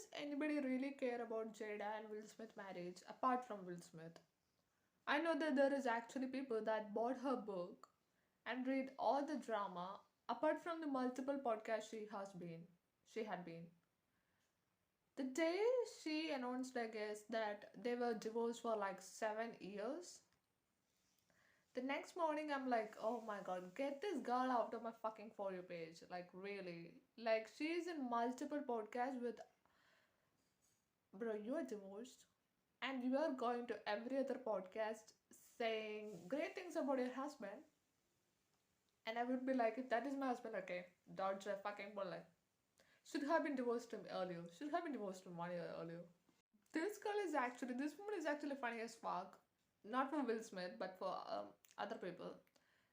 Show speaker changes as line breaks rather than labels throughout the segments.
Does anybody really care about Jada and Will Smith marriage apart from Will Smith? I know that there is actually people that bought her book and read all the drama apart from the multiple podcasts she had been. The day she announced, I guess, that they were divorced for like 7 years, the next morning I'm like, oh my god, get this girl out of my fucking For You page. Like, really. Like, she's in multiple podcasts with, bro, you are divorced and you are going to every other podcast saying great things about your husband. And I would be like, if that is my husband, okay, dodge a fucking bullet. Should have been divorced him earlier. Should have been divorced him 1 year earlier. This woman is actually funny as fuck. Not for Will Smith, but for other people.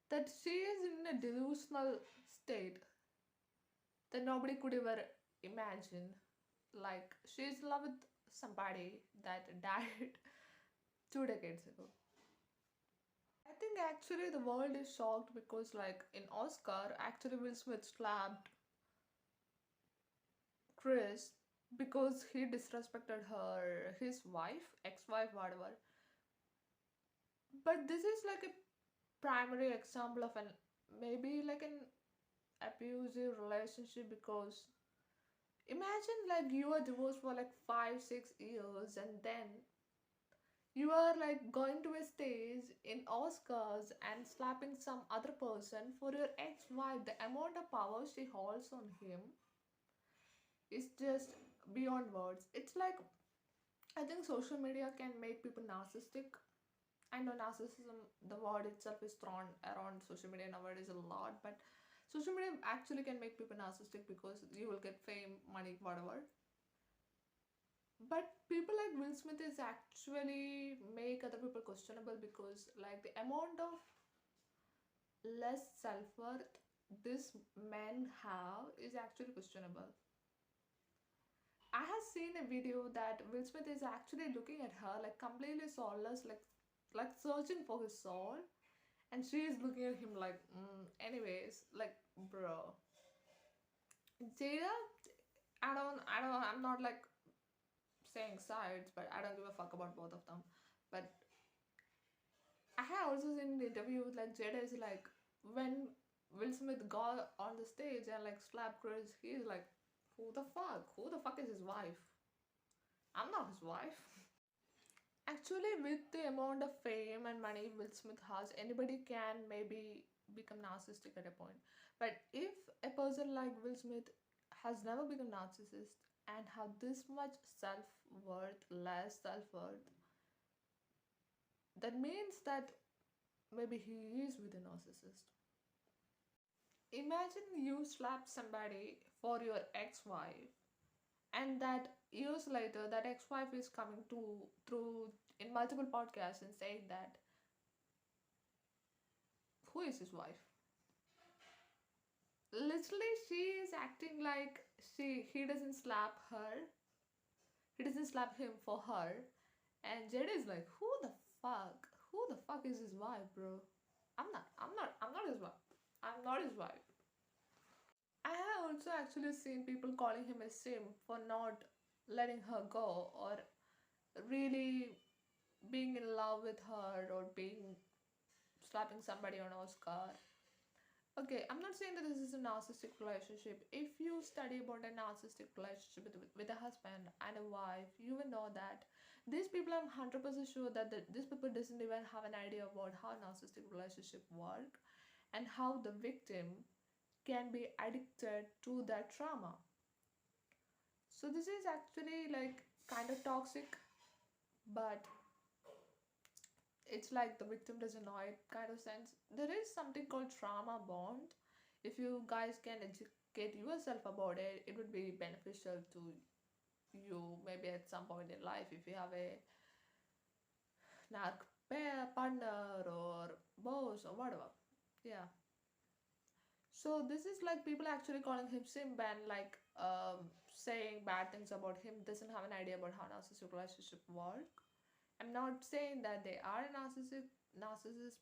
That she is in a delusional state that nobody could ever imagine. Like, she's in love with somebody that died 2 decades ago. I think actually the world is shocked because, like, in Oscar, actually Will Smith slapped Chris because he disrespected his wife, ex-wife, whatever. But this is like a primary example of an maybe like an abusive relationship because imagine like you are divorced for like 5-6 years and then you are like going to a stage in Oscars and slapping some other person for your ex-wife. The amount of power she holds on him is just beyond words. It's like I think social media can make people narcissistic. I know narcissism, the word itself is thrown around social media nowadays a lot, but social media actually can make people narcissistic because you will get fame, money, whatever. But people like Will Smith is actually make other people questionable because like the amount of less self-worth this men have is actually questionable. I have seen a video that Will Smith is actually looking at her like completely soulless, like searching for his soul, and she is looking at him like, anyways, like, bro. Jada, I'm not like saying sides, but I don't give a fuck about both of them. But I have also seen the interview with like Jada is like, when Will Smith got on the stage and like slapped Chris, he's like, who the fuck? Who the fuck is his wife? I'm not his wife. Actually, with the amount of fame and money Will Smith has, anybody can maybe become narcissistic at a point. But if a person like Will Smith has never become narcissist and have this much self-worth, less self-worth, that means that maybe he is with a narcissist. Imagine you slap somebody for your ex-wife and that years later that ex-wife is coming to through in multiple podcasts and saying that who is his wife. Literally she is acting like he doesn't slap her, he doesn't slap him for her, and Jada is like, who the fuck is his wife, bro? I'm not his wife. I'm not his wife. I have also actually seen people calling him a sim for not letting her go or really being in love with her or being slapping somebody on Oscar. Okay, I'm not saying that this is a narcissistic relationship. If you study about a narcissistic relationship with a husband and a wife, you will know that these people, I'm 100% sure that these people doesn't even have an idea about how narcissistic relationship work and how the victim can be addicted to that trauma. So this is actually like kind of toxic, but it's like the victim doesn't know it kind of sense. There is something called trauma bond. If you guys can educate yourself about it, it would be beneficial to you maybe at some point in life if you have a narc pair partner or boss or whatever. Yeah. So this is like people actually calling him simp and like saying bad things about him, doesn't have an idea about how narcissistic relationship work. I'm not saying that they are a narcissist,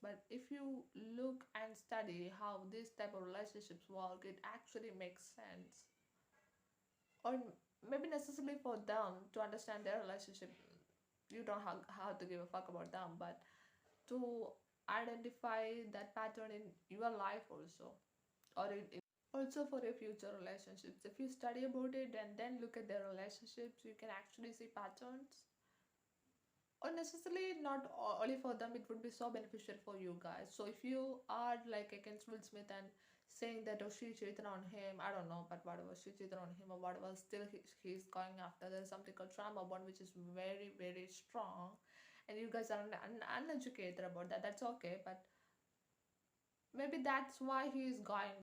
but if you look and study how this type of relationships work, it actually makes sense. Or maybe necessarily for them to understand their relationship. You don't have to give a fuck about them, but to identify that pattern in your life also, or also for your future relationships. If you study about it and then look at their relationships, you can actually see patterns. Or necessarily not only for them, it would be so beneficial for you guys. So if you are like against Will Smith and saying that, oh, she cheated on him, I don't know, but whatever, she cheated on him or whatever, still he's going after, there's something called trauma bond, which is very very strong, and you guys are uneducated about that, that's okay. But maybe that's why he is going